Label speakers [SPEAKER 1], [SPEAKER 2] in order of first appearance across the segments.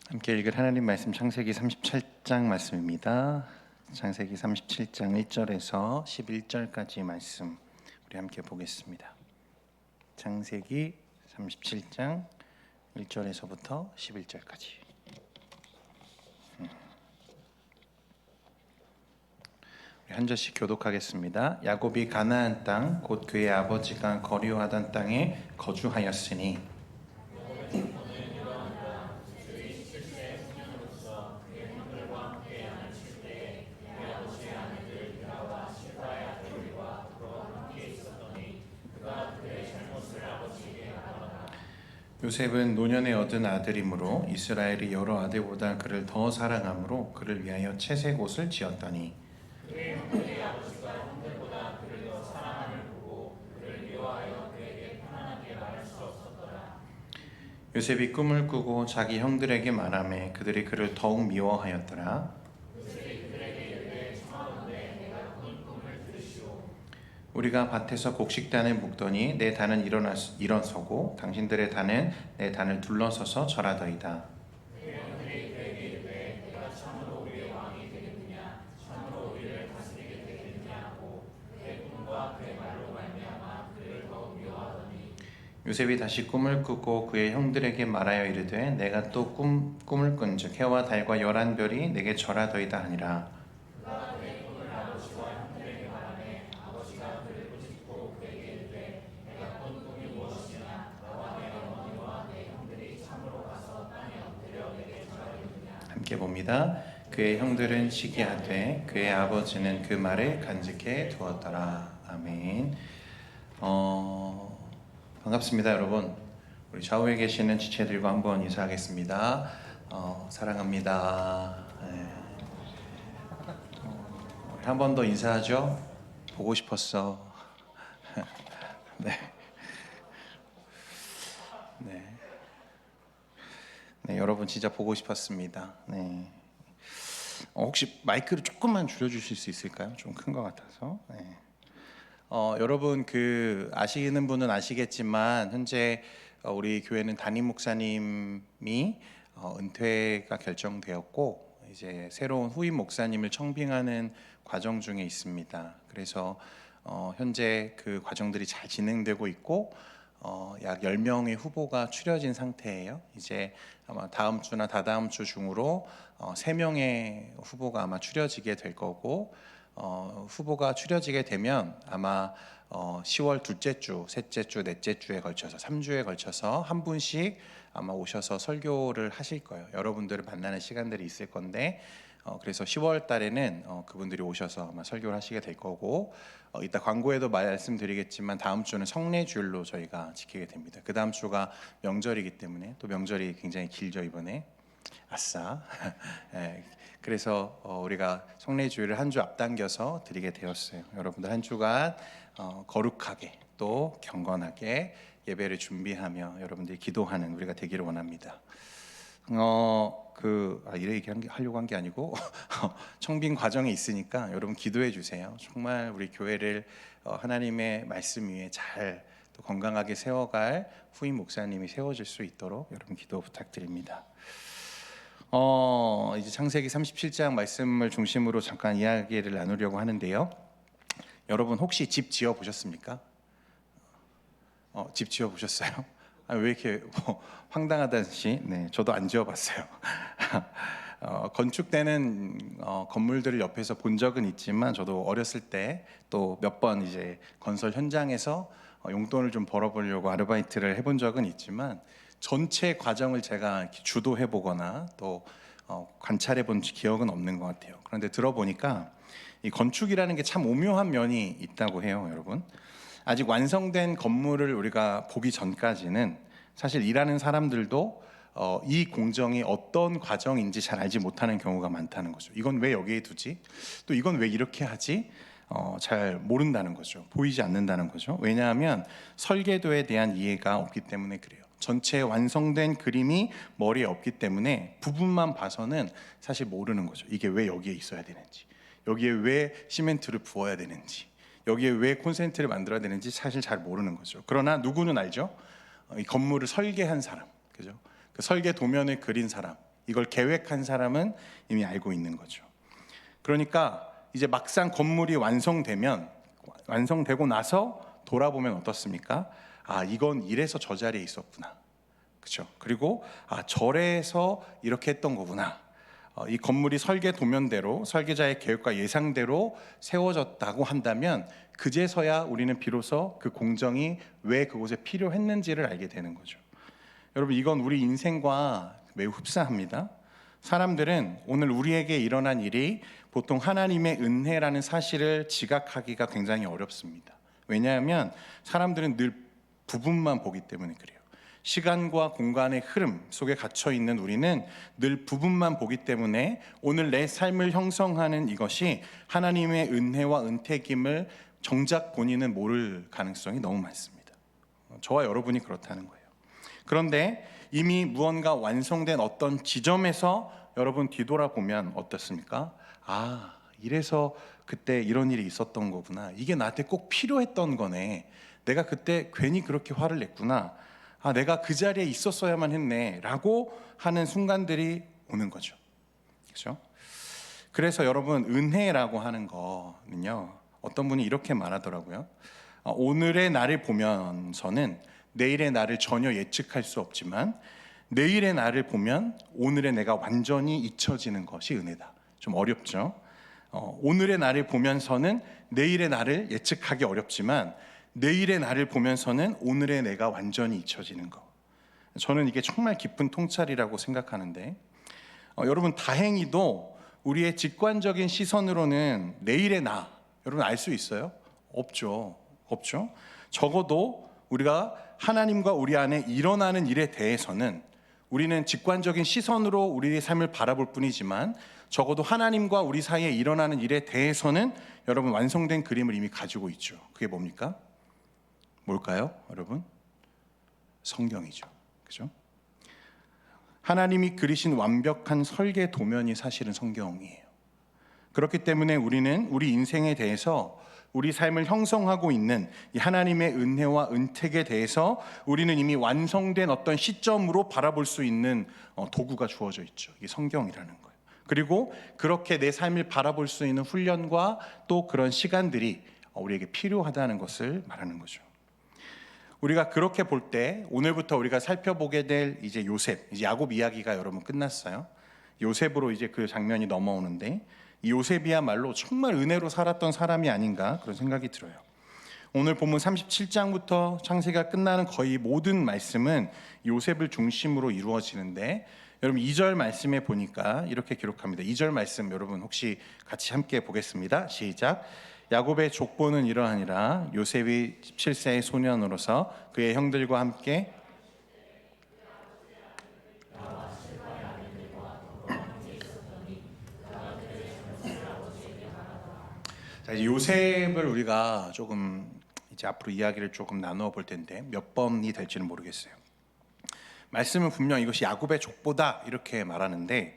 [SPEAKER 1] 함께 읽을 하나님 말씀 창세기 37장 말씀입니다. 창세기 37장 1절에서 11절까지 말씀 우리 함께 보겠습니다. 창세기 37장 1절에서부터 11절까지. 한 절씩 교독하겠습니다. 야곱이 가나안 땅 곧 그의 아버지가 거류하던 땅에 거주하였으니 요셉은 노년에 얻은 아들이므로 이스라엘이 여러 아들보다 그를 더 사랑하므로 그를 위하여 채색 옷을 지었더니 그의 형들의 아버지가 형들보다 그를 더 사랑함을 보고 그를 미워하여 그에게 편안하게 말할 수 없었더라. 요셉이 꿈을 꾸고 자기 형들에게 말하매 그들이 그를 더욱 미워하였더라. 요셉이 그들에게 이르되 청하건대 내가 꾼 꿈을 들으시오. 우리가 밭에서 곡식단을 묶더니 내 단은 일어서고 당신들의 단은 내 단을 둘러서서 절하더이다. 그의 형들이 그에게 이르되 내가 참으로 우리의 왕이 되겠느냐 참으로 우리를 다스리게 되겠느냐 하고 그의 꿈과 그의 말로 말미암아 그를 더욱 미워하더니 요셉이 다시 꿈을 꾸고 그의 형들에게 말하여 이르되 내가 또 꿈을 꾼즉 해와 달과 열한 별이 내게 절하더이다 하니라. 함께 봅니다. 그의 형들은 시기하되 그의 아버지는 그 말을 간직해 두었더라. 아멘. 반갑습니다, 여러분. 우리 좌우에 계시는 지체들과 한번 인사하겠습니다. 사랑합니다. 네. 한 번 더 인사하죠. 보고 싶었어. 네. 네, 여러분 진짜 보고 싶었습니다. 네. 혹시 마이크를 조금만 줄여주실 수 있을까요? 좀 큰 것 같아서. 네. 여러분 아시는 분은 아시겠지만 현재 우리 교회는 담임 목사님이 은퇴가 결정되었고 이제 새로운 후임 목사님을 청빙하는 과정 중에 있습니다. 그래서 현재 그 과정들이 잘 진행되고 있고 약 10명의 후보가 추려진 상태예요. 이제 아마 다음 주나 다다음 주 중으로 3명의 후보가 아마 추려지게 될 거고 후보가 추려지게 되면 아마 10월 둘째 주, 셋째 주, 넷째 주에 걸쳐서 3주에 걸쳐서 한 분씩 아마 오셔서 설교를 하실 거예요. 여러분들을 만나는 시간들이 있을 건데 그래서 10월 달에는 그분들이 오셔서 아마 설교를 하시게 될 거고 이따 광고에도 말씀드리겠지만 다음 주는 성례주일로 저희가 지키게 됩니다. 그 다음 주가 명절이기 때문에 또 명절이 굉장히 길죠 이번에. 아싸. 네, 그래서 우리가 성례주일을 한 주 앞당겨서 드리게 되었어요. 여러분들 한 주간 거룩하게 또 경건하게 예배를 준비하며 여러분들이 기도하는 우리가 되기를 원합니다. 이래 하려고 한 게 아니고 청빙 과정에 있으니까 여러분 기도해 주세요. 정말 우리 교회를 하나님의 말씀 위에 잘 또 건강하게 세워갈 후임 목사님이 세워질 수 있도록 여러분 기도 부탁드립니다. 이제 창세기 37장 말씀을 중심으로 잠깐 이야기를 나누려고 하는데요. 여러분 혹시 집 지어 보셨습니까? 집 지어 보셨어요? 왜 이렇게 황당하다시? 네, 저도 안 지어봤어요. 건축되는 건물들을 옆에서 본 적은 있지만 저도 어렸을 때 또 몇 번 이제 건설 현장에서 용돈을 좀 벌어보려고 아르바이트를 해본 적은 있지만 전체 과정을 제가 주도해 보거나 또 관찰해 본 기억은 없는 것 같아요. 그런데 들어보니까 이 건축이라는 게 참 오묘한 면이 있다고 해요, 여러분. 아직 완성된 건물을 우리가 보기 전까지는 사실 일하는 사람들도 이 공정이 어떤 과정인지 잘 알지 못하는 경우가 많다는 거죠. 이건 왜 여기에 두지? 또 이건 왜 이렇게 하지? 잘 모른다는 거죠. 보이지 않는다는 거죠. 왜냐하면 설계도에 대한 이해가 없기 때문에 그래요. 전체 완성된 그림이 머리에 없기 때문에 부분만 봐서는 사실 모르는 거죠. 이게 왜 여기에 있어야 되는지, 여기에 왜 시멘트를 부어야 되는지, 여기에 왜 콘센트를 만들어야 되는지 사실 잘 모르는 거죠. 그러나 누구는 알죠? 이 건물을 설계한 사람, 그죠? 그 설계 도면을 그린 사람, 이걸 계획한 사람은 이미 알고 있는 거죠. 그러니까 이제 막상 건물이 완성되고 나서 돌아보면 어떻습니까? 아, 이건 이래서 저 자리에 있었구나. 그렇죠? 그리고 아, 저래서 이렇게 했던 거구나. 이 건물이 설계 도면대로 설계자의 계획과 예상대로 세워졌다고 한다면 그제서야 우리는 비로소 그 공정이 왜 그곳에 필요했는지를 알게 되는 거죠. 여러분, 이건 우리 인생과 매우 흡사합니다. 사람들은 오늘 우리에게 일어난 일이 보통 하나님의 은혜라는 사실을 지각하기가 굉장히 어렵습니다. 왜냐하면 사람들은 늘 부분만 보기 때문에 그래요. 시간과 공간의 흐름 속에 갇혀 있는 우리는 늘 부분만 보기 때문에 오늘 내 삶을 형성하는 이것이 하나님의 은혜와 은택임을 정작 본인은 모를 가능성이 너무 많습니다. 저와 여러분이 그렇다는 거예요. 그런데 이미 무언가 완성된 어떤 지점에서 여러분 뒤돌아보면 어떻습니까? 아, 이래서 그때 이런 일이 있었던 거구나. 이게 나한테 꼭 필요했던 거네. 내가 그때 괜히 그렇게 화를 냈구나. 아, 내가 그 자리에 있었어야만 했네 라고 하는 순간들이 오는 거죠. 그렇죠? 그래서 여러분, 은혜라고 하는 거는요, 어떤 분이 이렇게 말하더라고요. 오늘의 나를 보면서는 내일의 나를 전혀 예측할 수 없지만 내일의 나를 보면 오늘의 내가 완전히 잊혀지는 것이 은혜다. 좀 어렵죠? 오늘의 나를 보면서는 내일의 나를 예측하기 어렵지만 내일의 나를 보면서는 오늘의 내가 완전히 잊혀지는 것. 저는 이게 정말 깊은 통찰이라고 생각하는데, 여러분, 다행히도 우리의 직관적인 시선으로는 내일의 나, 여러분 알 수 있어요? 없죠. 적어도 우리가 하나님과 우리 안에 일어나는 일에 대해서는 우리는 직관적인 시선으로 우리의 삶을 바라볼 뿐이지만 적어도 하나님과 우리 사이에 일어나는 일에 대해서는 여러분 완성된 그림을 이미 가지고 있죠. 그게 뭡니까? 뭘까요, 여러분? 성경이죠. 그죠? 하나님이 그리신 완벽한 설계 도면이 사실은 성경이에요. 그렇기 때문에 우리는 우리 인생에 대해서 우리 삶을 형성하고 있는 이 하나님의 은혜와 은택에 대해서 우리는 이미 완성된 어떤 시점으로 바라볼 수 있는 도구가 주어져 있죠. 이게 성경이라는 거예요. 그리고 그렇게 내 삶을 바라볼 수 있는 훈련과 또 그런 시간들이 우리에게 필요하다는 것을 말하는 거죠. 우리가 그렇게 볼 때 오늘부터 우리가 살펴보게 될 이제 요셉, 이제 야곱 이야기가 여러분 끝났어요. 요셉으로 이제 그 장면이 넘어오는데 이 요셉이야말로 정말 은혜로 살았던 사람이 아닌가 그런 생각이 들어요. 오늘 본문 37장부터 창세기가 끝나는 거의 모든 말씀은 요셉을 중심으로 이루어지는데 여러분 2절 말씀에 보니까 이렇게 기록합니다. 2절 말씀 여러분 혹시 같이 함께 보겠습니다. 시작. 야곱의 족보는 이러하니라. 요셉이 17세의 소년으로서 그의 형들과 함께 자, 이제 요셉을 우리가 조금 이제 앞으로 이야기를 조금 나누어 볼 텐데 몇 번이 될지는 모르겠어요. 말씀은 분명 이것이 야곱의 족보다 이렇게 말하는데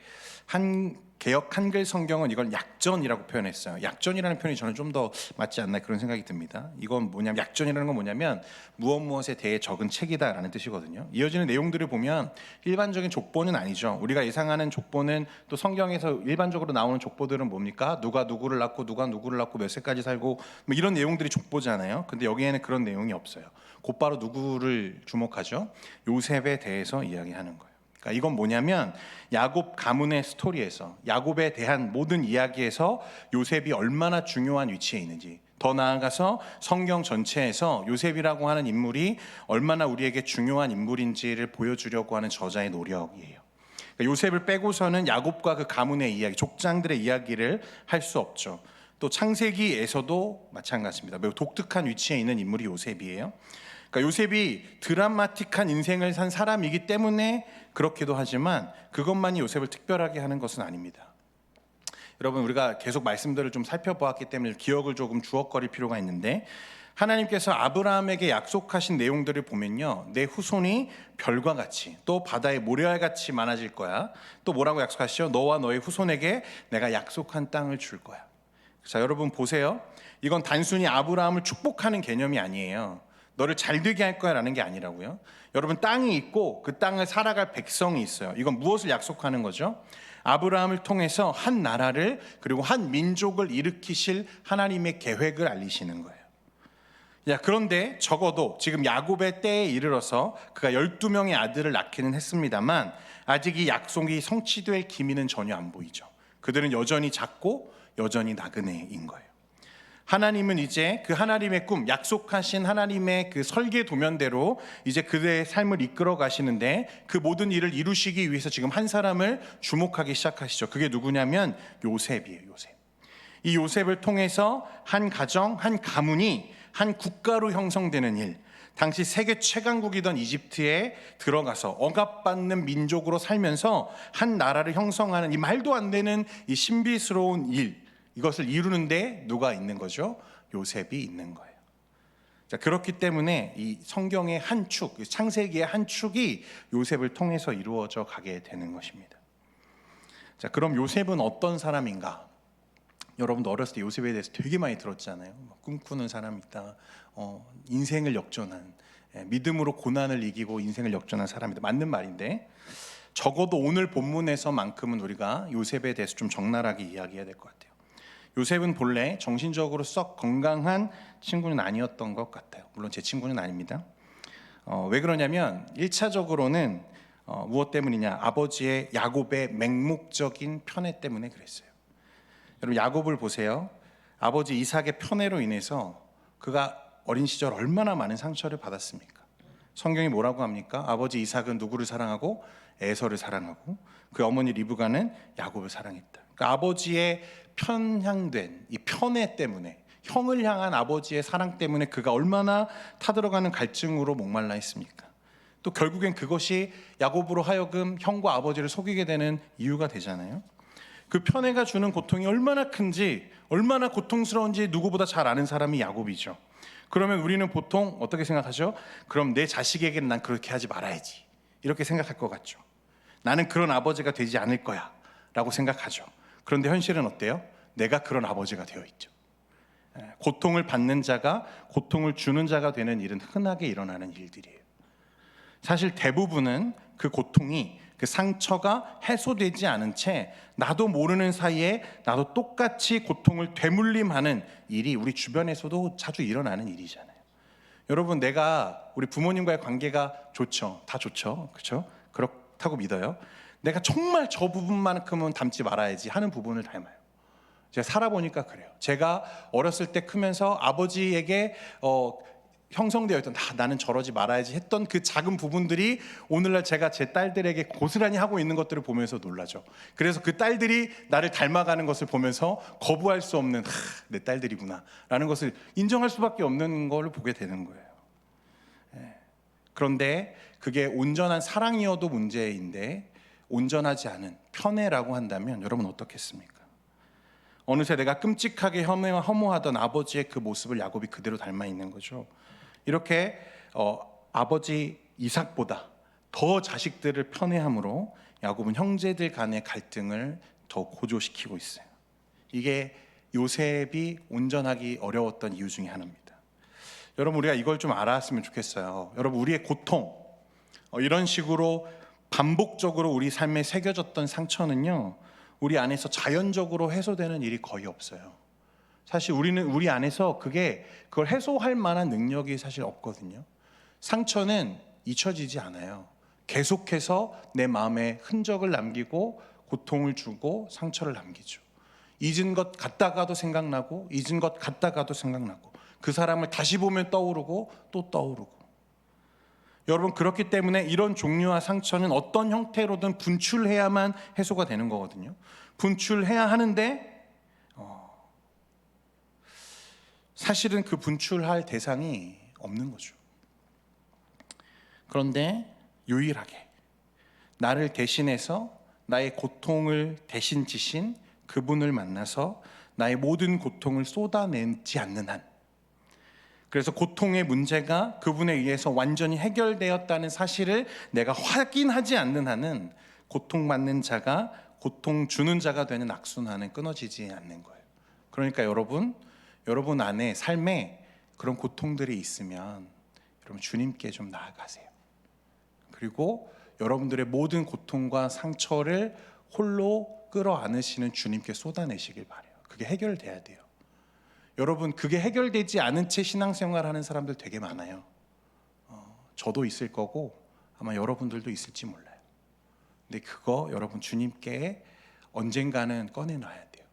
[SPEAKER 1] 개역 한글 성경은 이걸 약전이라고 표현했어요. 약전이라는 표현이 저는 좀 더 맞지 않나 그런 생각이 듭니다. 이건 뭐냐면 약전이라는 건 뭐냐면 무엇에 대해 적은 책이다라는 뜻이거든요. 이어지는 내용들을 보면 일반적인 족보는 아니죠. 우리가 예상하는 족보는 또 성경에서 일반적으로 나오는 족보들은 뭡니까? 누가 누구를 낳고 누가 누구를 낳고 몇 세까지 살고 뭐 이런 내용들이 족보잖아요. 근데 여기에는 그런 내용이 없어요. 곧바로 누구를 주목하죠? 요셉에 대해서 이야기하는 거예요. 그러니까 이건 뭐냐면 야곱 가문의 스토리에서 야곱에 대한 모든 이야기에서 요셉이 얼마나 중요한 위치에 있는지, 더 나아가서 성경 전체에서 요셉이라고 하는 인물이 얼마나 우리에게 중요한 인물인지를 보여주려고 하는 저자의 노력이에요. 그러니까 요셉을 빼고서는 야곱과 그 가문의 이야기, 족장들의 이야기를 할 수 없죠. 또 창세기에서도 마찬가지입니다. 매우 독특한 위치에 있는 인물이 요셉이에요. 그러니까 요셉이 드라마틱한 인생을 산 사람이기 때문에 그렇기도 하지만 그것만이 요셉을 특별하게 하는 것은 아닙니다. 여러분, 우리가 계속 말씀들을 좀 살펴보았기 때문에 기억을 조금 주억거릴 필요가 있는데 하나님께서 아브라함에게 약속하신 내용들을 보면요, 내 후손이 별과 같이 또 바다의 모래알같이 많아질 거야. 또 뭐라고 약속하시죠? 너와 너의 후손에게 내가 약속한 땅을 줄 거야. 자, 여러분 보세요. 이건 단순히 아브라함을 축복하는 개념이 아니에요. 너를 잘되게 할 거야라는 게 아니라고요. 여러분, 땅이 있고 그 땅을 살아갈 백성이 있어요. 이건 무엇을 약속하는 거죠? 아브라함을 통해서 한 나라를, 그리고 한 민족을 일으키실 하나님의 계획을 알리시는 거예요. 그런데 적어도 지금 야곱의 때에 이르러서 그가 12명의 아들을 낳기는 했습니다만 아직 이 약속이 성취될 기미는 전혀 안 보이죠. 그들은 여전히 작고 여전히 나그네인 거예요. 하나님은 이제 그 하나님의 꿈, 약속하신 하나님의 그 설계 도면대로 이제 그들의 삶을 이끌어 가시는데, 그 모든 일을 이루시기 위해서 지금 한 사람을 주목하기 시작하시죠. 그게 누구냐면 요셉이에요. 요셉. 이 요셉을 통해서 한 가정, 한 가문이 한 국가로 형성되는 일, 당시 세계 최강국이던 이집트에 들어가서 억압받는 민족으로 살면서 한 나라를 형성하는 이 말도 안 되는 이 신비스러운 일, 이것을 이루는데 누가 있는 거죠? 요셉이 있는 거예요. 그렇기 때문에 이 성경의 한 축, 창세기의 한 축이 요셉을 통해서 이루어져 가게 되는 것입니다. 그럼 요셉은 어떤 사람인가? 여러분도 어렸을 때 요셉에 대해서 되게 많이 들었잖아요. 꿈꾸는 사람이다, 인생을 역전한, 믿음으로 고난을 이기고 인생을 역전한 사람이다. 맞는 말인데, 적어도 오늘 본문에서만큼은 우리가 요셉에 대해서 좀 적나라하게 이야기해야 될 것 같아요. 요셉은 본래 정신적으로 썩 건강한 친구는 아니었던 것 같아요. 물론 제 친구는 아닙니다. 왜 그러냐면 1차적으로는 무엇 때문이냐? 아버지의 야곱의 맹목적인 편애 때문에 그랬어요. 여러분, 야곱을 보세요. 아버지 이삭의 편애로 인해서 그가 어린 시절 얼마나 많은 상처를 받았습니까? 성경이 뭐라고 합니까? 아버지 이삭은 누구를 사랑하고? 에서를 사랑하고, 그 어머니 리브가는 야곱을 사랑했다. 그러니까 아버지의 편향된 이 편애 때문에, 형을 향한 아버지의 사랑 때문에 그가 얼마나 타들어가는 갈증으로 목말라 했습니까? 또 결국엔 그것이 야곱으로 하여금 형과 아버지를 속이게 되는 이유가 되잖아요. 그 편애가 주는 고통이 얼마나 큰지, 얼마나 고통스러운지 누구보다 잘 아는 사람이 야곱이죠. 그러면 우리는 보통 어떻게 생각하죠? 그럼 내 자식에게는 난 그렇게 하지 말아야지, 이렇게 생각할 것 같죠. 나는 그런 아버지가 되지 않을 거야 라고 생각하죠. 그런데 현실은 어때요? 내가 그런 아버지가 되어 있죠. 고통을 받는 자가 고통을 주는 자가 되는 일은 흔하게 일어나는 일들이에요. 사실 대부분은 그 고통이, 그 상처가 해소되지 않은 채 나도 모르는 사이에 나도 똑같이 고통을 되물림하는 일이 우리 주변에서도 자주 일어나는 일이잖아요. 여러분, 내가 우리 부모님과의 관계가 좋죠. 다 좋죠. 그렇죠? 그렇다고 믿어요. 내가 정말 저 부분만큼은 닮지 말아야지 하는 부분을 닮아요. 제가 살아보니까 그래요. 제가 어렸을 때 크면서 아버지에게 형성되어 있던 나는 저러지 말아야지 했던 그 작은 부분들이 오늘날 제가 제 딸들에게 고스란히 하고 있는 것들을 보면서 놀라죠. 그래서 그 딸들이 나를 닮아가는 것을 보면서 거부할 수 없는 내 딸들이구나 라는 것을 인정할 수밖에 없는 걸 보게 되는 거예요. 그런데 그게 온전한 사랑이어도 문제인데 온전하지 않은 편애라고 한다면 여러분 어떻겠습니까? 어느새 내가 끔찍하게 혐오하던 아버지의 그 모습을 야곱이 그대로 닮아 있는 거죠. 이렇게 아버지 이삭보다 더 자식들을 편애함으로 야곱은 형제들 간의 갈등을 더 고조시키고 있어요. 이게 요셉이 온전하기 어려웠던 이유 중에 하나입니다. 여러분, 우리가 이걸 좀 알았으면 좋겠어요. 여러분, 우리의 고통, 이런 식으로 반복적으로 우리 삶에 새겨졌던 상처는요, 우리 안에서 자연적으로 해소되는 일이 거의 없어요. 사실 우리는 우리 안에서 그걸 해소할 만한 능력이 사실 없거든요. 상처는 잊혀지지 않아요. 계속해서 내 마음에 흔적을 남기고 고통을 주고 상처를 남기죠. 잊은 것 같다가도 생각나고, 잊은 것 같다가도 생각나고, 그 사람을 다시 보면 떠오르고 또 떠오르고. 여러분, 그렇기 때문에 이런 종류와 상처는 어떤 형태로든 분출해야만 해소가 되는 거거든요. 분출해야 하는데 사실은 그 분출할 대상이 없는 거죠. 그런데 유일하게 나를 대신해서 나의 고통을 대신 지신 그분을 만나서 나의 모든 고통을 쏟아내지 않는 한, 그래서 고통의 문제가 그분에 의해서 완전히 해결되었다는 사실을 내가 확인하지 않는 한은 고통받는 자가 고통 주는 자가 되는 악순환은 끊어지지 않는 거예요. 그러니까 여러분 안에 삶에 그런 고통들이 있으면 여러분 주님께 좀 나아가세요. 그리고 여러분들의 모든 고통과 상처를 홀로 끌어안으시는 주님께 쏟아내시길 바래요. 그게 해결돼야 돼요. 여러분, 그게 해결되지 않은 채 신앙생활하는 사람들 되게 많아요. 저도 있을 거고 아마 여러분들도 있을지 몰라요. 근데 그거 여러분 주님께 언젠가는 꺼내놔야 돼요.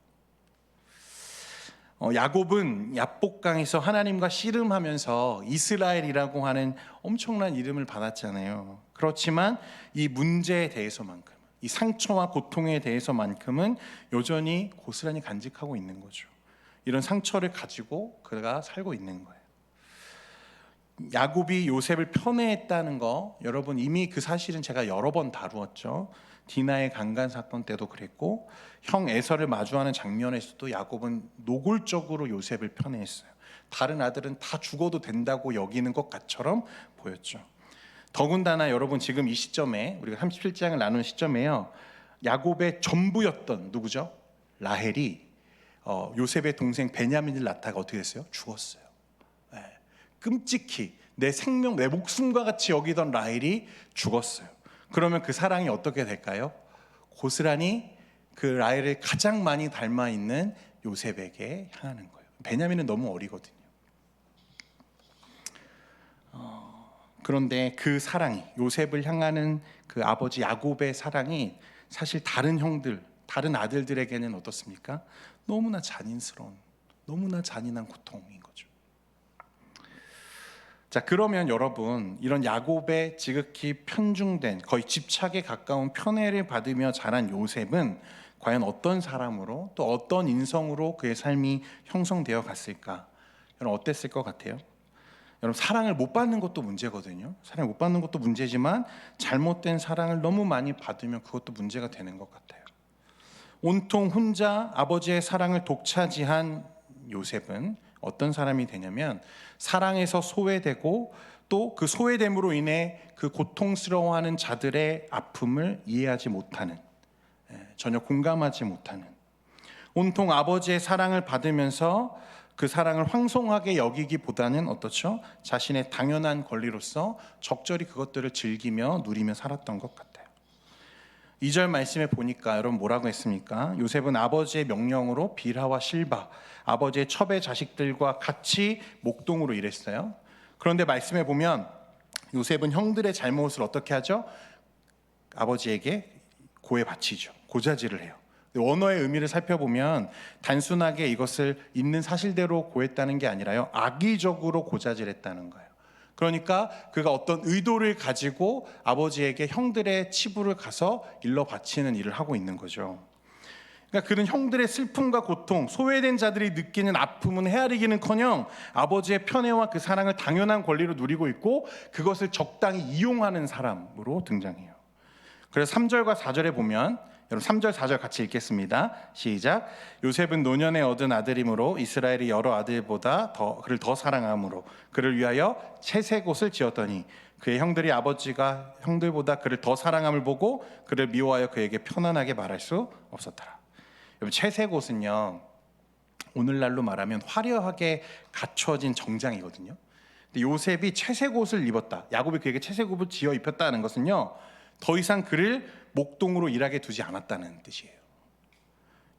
[SPEAKER 1] 야곱은 야복강에서 하나님과 씨름하면서 이스라엘이라고 하는 엄청난 이름을 받았잖아요. 그렇지만 이 문제에 대해서만큼, 이 상처와 고통에 대해서만큼은 여전히 고스란히 간직하고 있는 거죠. 이런 상처를 가지고 그가 살고 있는 거예요. 야곱이 요셉을 편애했다는 거, 여러분 이미 그 사실은 제가 여러 번 다루었죠. 디나의 강간 사건 때도 그랬고, 형 에서를 마주하는 장면에서도 야곱은 노골적으로 요셉을 편애했어요. 다른 아들은 다 죽어도 된다고 여기는 것처럼 보였죠. 더군다나 여러분 지금 이 시점에, 우리가 37장을 나눈 시점에요, 야곱의 전부였던 누구죠? 라헬이 요셉의 동생 베냐민을 낳다가 어떻게 됐어요? 죽었어요. 네. 끔찍히 내 생명, 내 목숨과 같이 여기던 라헬이 죽었어요. 그러면 그 사랑이 어떻게 될까요? 고스란히 그 라헬을 가장 많이 닮아 있는 요셉에게 향하는 거예요. 베냐민은 너무 어리거든요. 그런데 그 사랑이, 요셉을 향하는 그 아버지 야곱의 사랑이 사실 다른 형들, 다른 아들들에게는 어떻습니까? 너무나 잔인스러운, 너무나 잔인한 고통인 거죠. 자, 그러면 여러분, 이런 야곱의 지극히 편중된, 거의 집착에 가까운 편애를 받으며 자란 요셉은 과연 어떤 사람으로, 또 어떤 인성으로 그의 삶이 형성되어 갔을까? 여러분 어땠을 것 같아요? 여러분, 사랑을 못 받는 것도 문제거든요. 사랑을 못 받는 것도 문제지만 잘못된 사랑을 너무 많이 받으면 그것도 문제가 되는 것 같아요. 온통 혼자 아버지의 사랑을 독차지한 요셉은 어떤 사람이 되냐면, 사랑에서 소외되고 또 그 소외됨으로 인해 그 고통스러워하는 자들의 아픔을 이해하지 못하는, 전혀 공감하지 못하는, 온통 아버지의 사랑을 받으면서 그 사랑을 황송하게 여기기보다는 어떻죠? 자신의 당연한 권리로서 적절히 그것들을 즐기며 누리며 살았던 것 같아요. 2절 말씀에 보니까 여러분 뭐라고 했습니까? 요셉은 아버지의 명령으로 빌하와 실바, 아버지의 첩의 자식들과 같이 목동으로 일했어요. 그런데 말씀에 보면 요셉은 형들의 잘못을 어떻게 하죠? 아버지에게 고에 바치죠. 고자질을 해요. 원어의 의미를 살펴보면 단순하게 이것을 있는 사실대로 고했다는 게 아니라요, 악의적으로 고자질했다는 거예요. 그러니까 그가 어떤 의도를 가지고 아버지에게 형들의 치부를 가서 일러 바치는 일을 하고 있는 거죠. 그러니까 그는 형들의 슬픔과 고통, 소외된 자들이 느끼는 아픔은 헤아리기는커녕 아버지의 편애와 그 사랑을 당연한 권리로 누리고 있고 그것을 적당히 이용하는 사람으로 등장해요. 그래서 3절과 4절에 보면, 여러분 3절 4절 같이 읽겠습니다. 시작. 요셉은 노년에 얻은 아들이므로 이스라엘이 여러 아들보다 그를 더 사랑함으로 그를 위하여 채색 옷을 지었더니 그의 형들이 아버지가 형들보다 그를 더 사랑함을 보고 그를 미워하여 그에게 편안하게 말할 수 없었더라. 여러분, 채색 옷은요, 오늘날로 말하면 화려하게 갖춰진 정장이거든요. 근데 요셉이 채색 옷을 입었다, 야곱이 그에게 채색 옷을 지어 입혔다는 것은요, 더 이상 그를 목동으로 일하게 두지 않았다는 뜻이에요.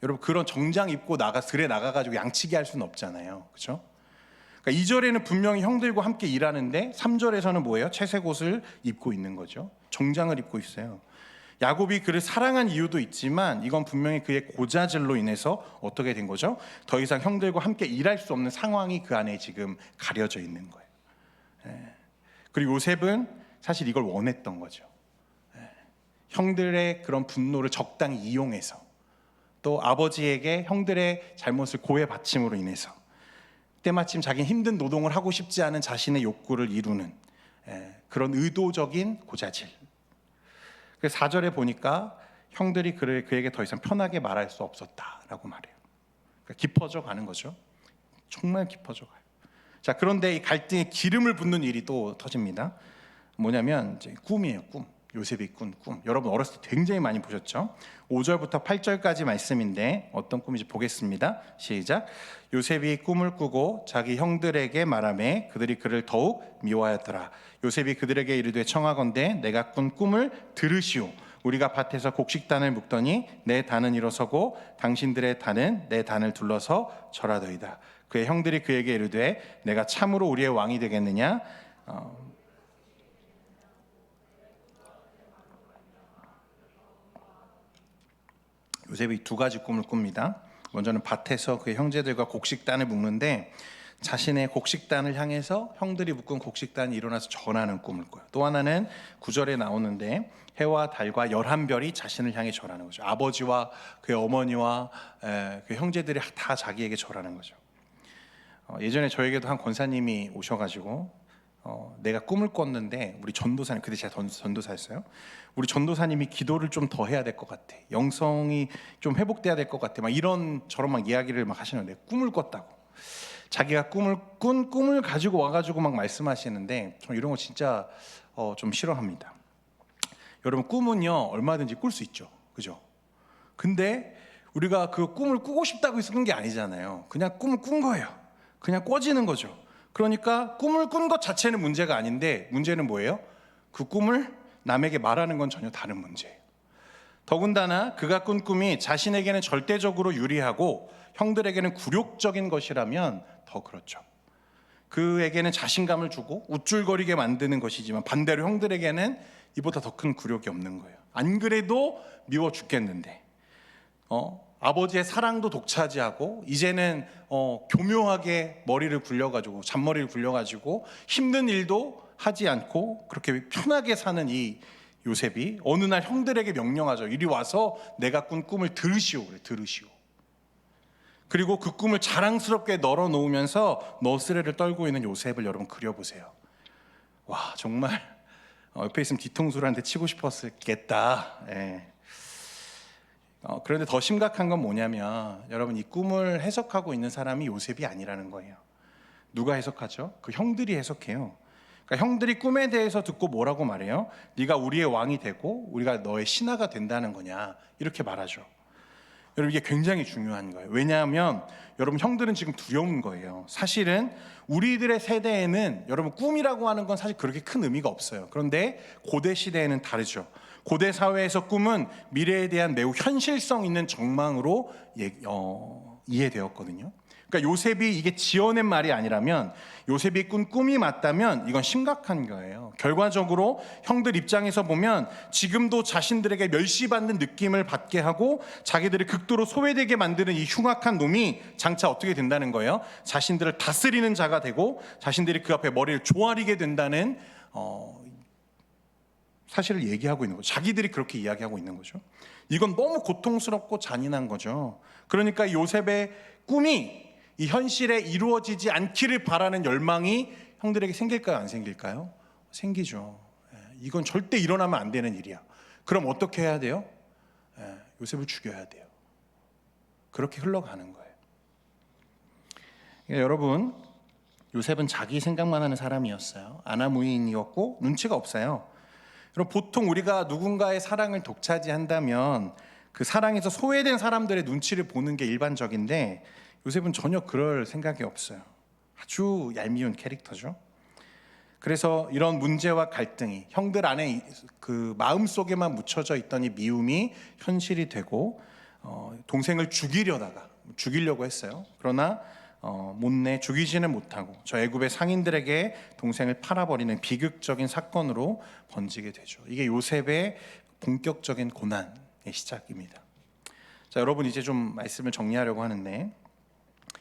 [SPEAKER 1] 여러분, 그런 정장 입고 들에 나가가지고 양치기 할 수는 없잖아요, 그렇죠? 그러니까 2절에는 분명히 형들과 함께 일하는데 3절에서는 뭐예요? 채색 옷을 입고 있는 거죠. 정장을 입고 있어요. 야곱이 그를 사랑한 이유도 있지만 이건 분명히 그의 고자질로 인해서 어떻게 된 거죠? 더 이상 형들과 함께 일할 수 없는 상황이 그 안에 지금 가려져 있는 거예요. 그리고 요셉은 사실 이걸 원했던 거죠. 형들의 그런 분노를 적당히 이용해서, 또 아버지에게 형들의 잘못을 고해 바침으로 인해서 때마침 자기는 힘든 노동을 하고 싶지 않은 자신의 욕구를 이루는 그런 의도적인 고자질. 그래서 4절에 보니까 형들이 그에게 더 이상 편하게 말할 수 없었다라고 말해요. 그러니까 깊어져 가는 거죠. 정말 깊어져 가요. 자, 그런데 이 갈등에 기름을 붓는 일이 또 터집니다. 뭐냐면 이제 꿈이에요, 꿈. 요셉이 꾼 꿈. 여러분 어렸을 때 굉장히 많이 보셨죠? 5절부터 8절까지 말씀인데 어떤 꿈인지 보겠습니다. 시작. 요셉이 꿈을 꾸고 자기 형들에게 말하매 그들이 그를 더욱 미워하였더라. 요셉이 그들에게 이르되 청하건대 내가 꾼 꿈을 들으시오. 우리가 밭에서 곡식단을 묶더니 내 단은 일어서고 당신들의 단은 내 단을 둘러서 절하더이다. 그의 형들이 그에게 이르되 내가 참으로 우리의 왕이 되겠느냐? 요셉이 두 가지 꿈을 꿉니다. 먼저는 밭에서 그의 형제들과 곡식단을 묶는데 자신의 곡식단을 향해서 형들이 묶은 곡식단이 일어나서 절하는 꿈을 꿔요. 또 하나는 9절에 나오는데 해와 달과 11별이 자신을 향해 절하는 거죠. 아버지와 그의 어머니와 그 형제들이 다 자기에게 절하는 거죠. 예전에 저에게도 한 권사님이 오셔가지고 내가 꿈을 꿨는데 우리 전도사님, 그때 제가 전도사였어요. 우리 전도사님이 기도를 좀 더 해야 될 것 같아. 영성이 좀 회복돼야 될 것 같아. 막 이런 저런 막 이야기를 막 하시는데 꿈을 꿨다고. 자기가 꿈을 가지고 와가지고 막 말씀하시는데 저 이런 거 진짜 좀 싫어합니다. 여러분 꿈은요 얼마든지 꿀 수 있죠, 그죠? 근데 우리가 그 꿈을 꾸고 싶다고 해서 꾼 게 아니잖아요. 그냥 꿈을 꾼 거예요. 그냥 꿔지는 거죠. 그러니까 꿈을 꾼 것 자체는 문제가 아닌데 문제는 뭐예요? 그 꿈을 남에게 말하는 건 전혀 다른 문제예요. 더군다나 그가 꾼 꿈이 자신에게는 절대적으로 유리하고 형들에게는 굴욕적인 것이라면 더 그렇죠. 그에게는 자신감을 주고 우쭐거리게 만드는 것이지만 반대로 형들에게는 이보다 더 큰 굴욕이 없는 거예요. 안 그래도 미워 죽겠는데 아버지의 사랑도 독차지하고 이제는 교묘하게 머리를 굴려가지고 잔머리를 굴려가지고 힘든 일도 하지 않고 그렇게 편하게 사는 이 요셉이 어느 날 형들에게 명령하죠. 이리 와서 내가 꾼 꿈을 들으시오. 그래, 들으시오. 그리고 그 꿈을 자랑스럽게 널어놓으면서 너스레를 떨고 있는 요셉을 여러분 그려보세요. 와, 정말 옆에 있으면 뒤통수를 한 대 치고 싶었겠다. 예. 그런데 더 심각한 건 뭐냐면 여러분 이 꿈을 해석하고 있는 사람이 요셉이 아니라는 거예요. 누가 해석하죠? 그 형들이 해석해요. 그러니까 형들이 꿈에 대해서 듣고 뭐라고 말해요? 네가 우리의 왕이 되고 우리가 너의 신하가 된다는 거냐 이렇게 말하죠. 여러분 이게 굉장히 중요한 거예요. 왜냐하면 여러분 형들은 지금 두려운 거예요. 사실은 우리들의 세대에는 여러분 꿈이라고 하는 건 사실 그렇게 큰 의미가 없어요. 그런데 고대 시대에는 다르죠. 고대 사회에서 꿈은 미래에 대한 매우 현실성 있는 전망으로 이해되었거든요. 그러니까 요셉이 이게 지어낸 말이 아니라면 요셉이 꾼 꿈이 맞다면 이건 심각한 거예요. 결과적으로 형들 입장에서 보면 지금도 자신들에게 멸시받는 느낌을 받게 하고 자기들을 극도로 소외되게 만드는 이 흉악한 놈이 장차 어떻게 된다는 거예요? 자신들을 다스리는 자가 되고 자신들이 그 앞에 머리를 조아리게 된다는 사실을 얘기하고 있는 거죠. 자기들이 그렇게 이야기하고 있는 거죠. 이건 너무 고통스럽고 잔인한 거죠. 그러니까 요셉의 꿈이 이 현실에 이루어지지 않기를 바라는 열망이 형들에게 생길까요? 안 생길까요? 생기죠. 이건 절대 일어나면 안 되는 일이야. 그럼 어떻게 해야 돼요? 요셉을 죽여야 돼요. 그렇게 흘러가는 거예요. 그러니까 여러분, 요셉은 자기 생각만 하는 사람이었어요. 아나무인이었고 눈치가 없어요. 그럼 보통 우리가 누군가의 사랑을 독차지한다면 그 사랑에서 소외된 사람들의 눈치를 보는 게 일반적인데 요셉은 전혀 그럴 생각이 없어요. 아주 얄미운 캐릭터죠. 그래서 이런 문제와 갈등이 형들 안에 그 마음속에만 묻혀져 있던 이 미움이 현실이 되고 동생을 죽이려고 했어요. 그러나 못내 죽이지는 못하고 저 애굽의 상인들에게 동생을 팔아버리는 비극적인 사건으로 번지게 되죠. 이게 요셉의 본격적인 고난의 시작입니다. 자, 여러분 이제 좀 말씀을 정리하려고 하는데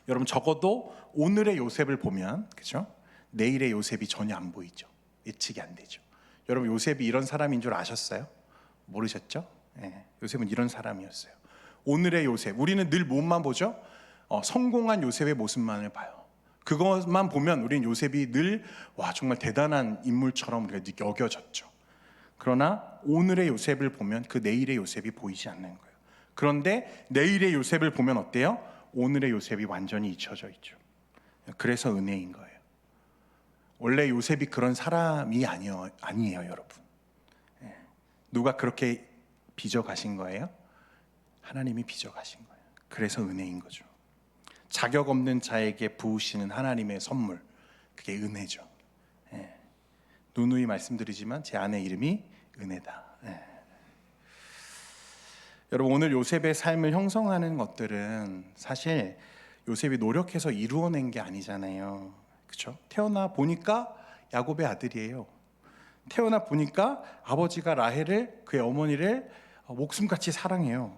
[SPEAKER 1] 여러분 적어도 오늘의 요셉을 보면 그렇죠? 내일의 요셉이 전혀 안 보이죠. 예측이 안 되죠. 여러분 요셉이 이런 사람인 줄 아셨어요? 모르셨죠? 요셉은 이런 사람이었어요. 오늘의 요셉, 우리는 늘 무엇만 보죠? 성공한 요셉의 모습만을 봐요. 그것만 보면 우리는 요셉이 늘 정말 대단한 인물처럼 우리가 여겨졌죠. 그러나 오늘의 요셉을 보면 그 내일의 요셉이 보이지 않는 거예요. 그런데 내일의 요셉을 보면 어때요? 오늘의 요셉이 완전히 잊혀져 있죠. 그래서 은혜인 거예요. 원래 요셉이 그런 사람이 아니에요, 여러분. 누가 그렇게 빚어 가신 거예요? 하나님이 빚어 가신 거예요. 그래서 은혜인 거죠. 자격 없는 자에게 부으시는 하나님의 선물, 그게 은혜죠. 예. 누누이 말씀드리지만 제 아내 이름이 은혜다. 예. 여러분, 오늘 요셉의 삶을 형성하는 것들은 사실 요셉이 노력해서 이루어낸 게 아니잖아요. 그렇죠? 태어나 보니까 야곱의 아들이에요. 태어나 보니까 아버지가 라헬을, 그의 어머니를 목숨같이 사랑해요.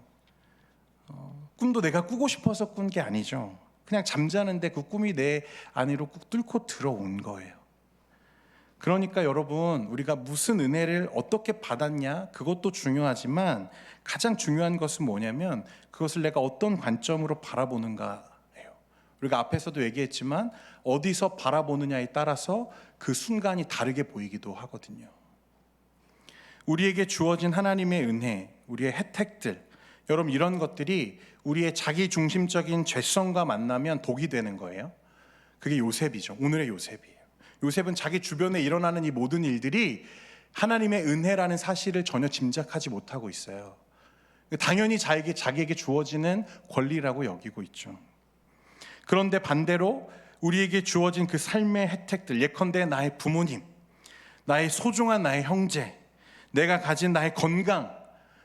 [SPEAKER 1] 꿈도 내가 꾸고 싶어서 꾼 게 아니죠. 그냥 잠자는데 그 꿈이 내 안으로 꾹 뚫고 들어온 거예요. 그러니까 여러분, 우리가 무슨 은혜를 어떻게 받았냐, 그것도 중요하지만 가장 중요한 것은 뭐냐면 그것을 내가 어떤 관점으로 바라보는가예요. 우리가 앞에서도 얘기했지만 어디서 바라보느냐에 따라서 그 순간이 다르게 보이기도 하거든요. 우리에게 주어진 하나님의 은혜, 우리의 혜택들, 여러분, 이런 것들이 우리의 자기 중심적인 죄성과 만나면 독이 되는 거예요. 그게 요셉이죠. 오늘의 요셉이에요. 요셉은 자기 주변에 일어나는 이 모든 일들이 하나님의 은혜라는 사실을 전혀 짐작하지 못하고 있어요. 당연히 자기에게 주어지는 권리라고 여기고 있죠. 그런데 반대로 우리에게 주어진 그 삶의 혜택들, 예컨대 나의 부모님, 나의 소중한 나의 형제, 내가 가진 나의 건강,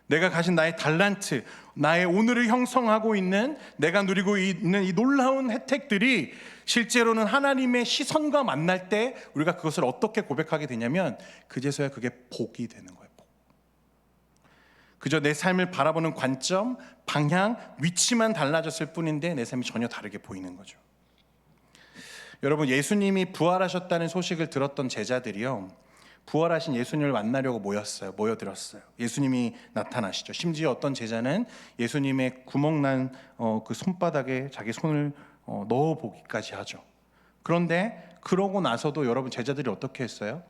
[SPEAKER 1] 내가 가진 나의 달란트, 나의 오늘을 형성하고 있는, 내가 누리고 있는 이 놀라운 혜택들이 실제로는 하나님의 시선과 만날 때 우리가 그것을 어떻게 고백하게 되냐면 그제서야 그게 복이 되는 거예요. 복. 그저 내 삶을 바라보는 관점, 방향, 위치만 달라졌을 뿐인데 내 삶이 전혀 다르게 보이는 거죠. 여러분, 예수님이 부활하셨다는 소식을 들었던 제자들이요, 부활하신 예수님을 만나려고 모여들었어요. 예수님이 나타나시죠. 심지어 어떤 제자는 예수님의 구멍난 그 손바닥에 자기 손을 넣어보기까지 하죠. 그런데 그러고 나서도 여러분, 제자들이 어떻게 했어요?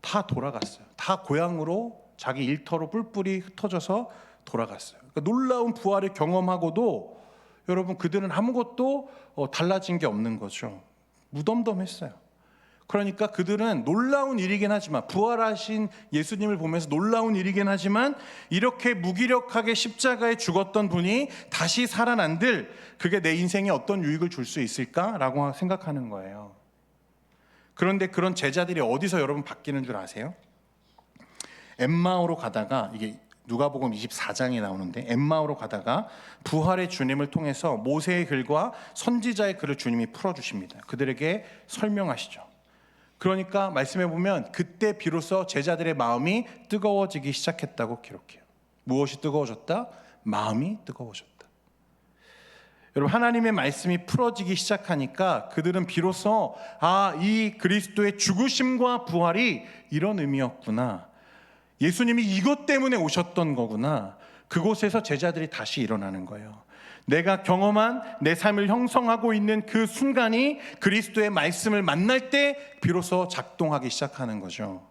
[SPEAKER 1] 다 돌아갔어요. 다 고향으로 자기 일터로 뿔뿔이 흩어져서 돌아갔어요. 그러니까 놀라운 부활을 경험하고도 여러분, 그들은 아무것도 달라진 게 없는 거죠. 무덤덤했어요. 그러니까 그들은 놀라운 일이긴 하지만, 부활하신 예수님을 보면서 놀라운 일이긴 하지만, 이렇게 무기력하게 십자가에 죽었던 분이 다시 살아난들 그게 내 인생에 어떤 유익을 줄 수 있을까라고 생각하는 거예요. 그런데 그런 제자들이 어디서 여러분 바뀌는 줄 아세요? 엠마오로 가다가, 이게 누가복음 24장에 나오는데, 엠마오로 가다가 부활의 주님을 통해서 모세의 글과 선지자의 글을 주님이 풀어주십니다. 그들에게 설명하시죠. 그러니까 말씀해 보면 그때 비로소 제자들의 마음이 뜨거워지기 시작했다고 기록해요. 무엇이 뜨거워졌다? 마음이 뜨거워졌다. 여러분, 하나님의 말씀이 풀어지기 시작하니까 그들은 비로소 이 그리스도의 죽으심과 부활이 이런 의미였구나, 예수님이 이것 때문에 오셨던 거구나, 그곳에서 제자들이 다시 일어나는 거예요. 내가 경험한 내 삶을 형성하고 있는 그 순간이 그리스도의 말씀을 만날 때 비로소 작동하기 시작하는 거죠.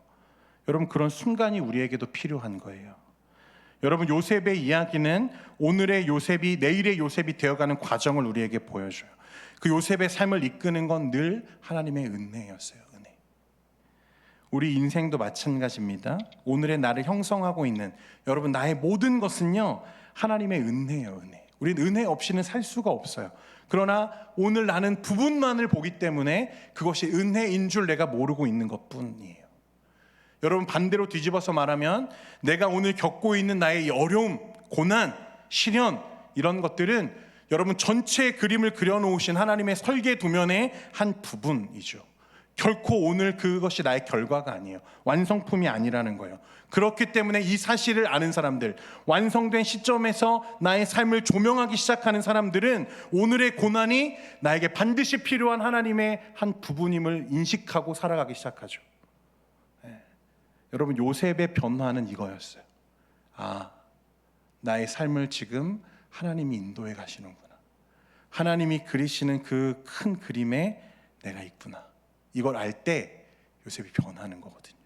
[SPEAKER 1] 여러분, 그런 순간이 우리에게도 필요한 거예요. 여러분, 요셉의 이야기는 오늘의 요셉이 내일의 요셉이 되어가는 과정을 우리에게 보여줘요. 그 요셉의 삶을 이끄는 건 늘 하나님의 은혜였어요. 은혜. 우리 인생도 마찬가지입니다. 오늘의 나를 형성하고 있는 여러분, 나의 모든 것은요, 하나님의 은혜예요. 은혜. 우리는 은혜 없이는 살 수가 없어요. 그러나 오늘 나는 부분만을 보기 때문에 그것이 은혜인 줄 내가 모르고 있는 것뿐이에요. 여러분, 반대로 뒤집어서 말하면 내가 오늘 겪고 있는 나의 어려움, 고난, 시련, 이런 것들은 여러분 전체의 그림을 그려놓으신 하나님의 설계 도면의 한 부분이죠. 결코 오늘 그것이 나의 결과가 아니에요. 완성품이 아니라는 거예요. 그렇기 때문에 이 사실을 아는 사람들, 완성된 시점에서 나의 삶을 조명하기 시작하는 사람들은 오늘의 고난이 나에게 반드시 필요한 하나님의 한 부분임을 인식하고 살아가기 시작하죠. 여러분, 요셉의 변화는 이거였어요. 나의 삶을 지금 하나님이 인도해 가시는구나. 하나님이 그리시는 그 큰 그림에 내가 있구나. 이걸 알 때 요셉이 변하는 거거든요.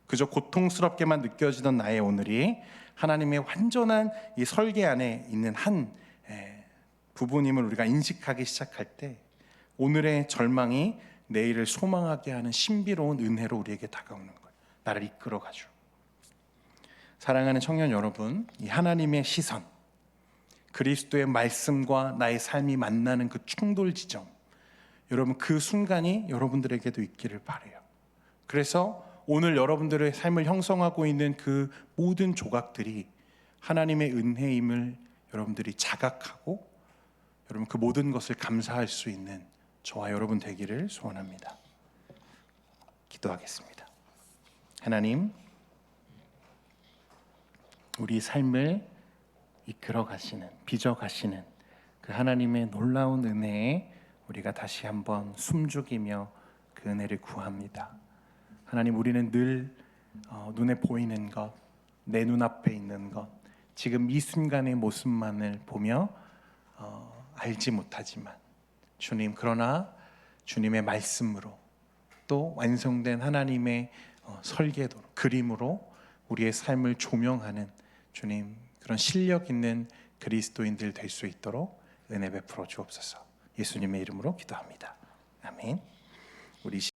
[SPEAKER 1] 그저 고통스럽게만 느껴지던 나의 오늘이 하나님의 완전한 이 설계 안에 있는 한 부분임을 우리가 인식하기 시작할 때 오늘의 절망이 내일을 소망하게 하는 신비로운 은혜로 우리에게 다가오는 거예요. 나를 이끌어가죠. 사랑하는 청년 여러분, 이 하나님의 시선, 그리스도의 말씀과 나의 삶이 만나는 그 충돌 지점, 여러분 그 순간이 여러분들에게도 있기를 바라요. 그래서 오늘 여러분들의 삶을 형성하고 있는 그 모든 조각들이 하나님의 은혜임을 여러분들이 자각하고 여러분 그 모든 것을 감사할 수 있는 저와 여러분 되기를 소원합니다. 기도하겠습니다. 하나님, 우리 삶을 이끌어 가시는, 빚어 가시는 그 하나님의 놀라운 은혜에 우리가 다시 한번 숨죽이며 그 은혜를 구합니다. 하나님, 우리는 늘 눈에 보이는 것, 내 눈앞에 있는 것, 지금 이 순간의 모습만을 보며 알지 못하지만 주님, 그러나 주님의 말씀으로 또 완성된 하나님의 설계도로, 그림으로 우리의 삶을 조명하는 주님, 그런 실력 있는 그리스도인들 될 수 있도록 은혜 베풀어 주옵소서. 예수님의 이름으로 기도합니다. 아멘. 우리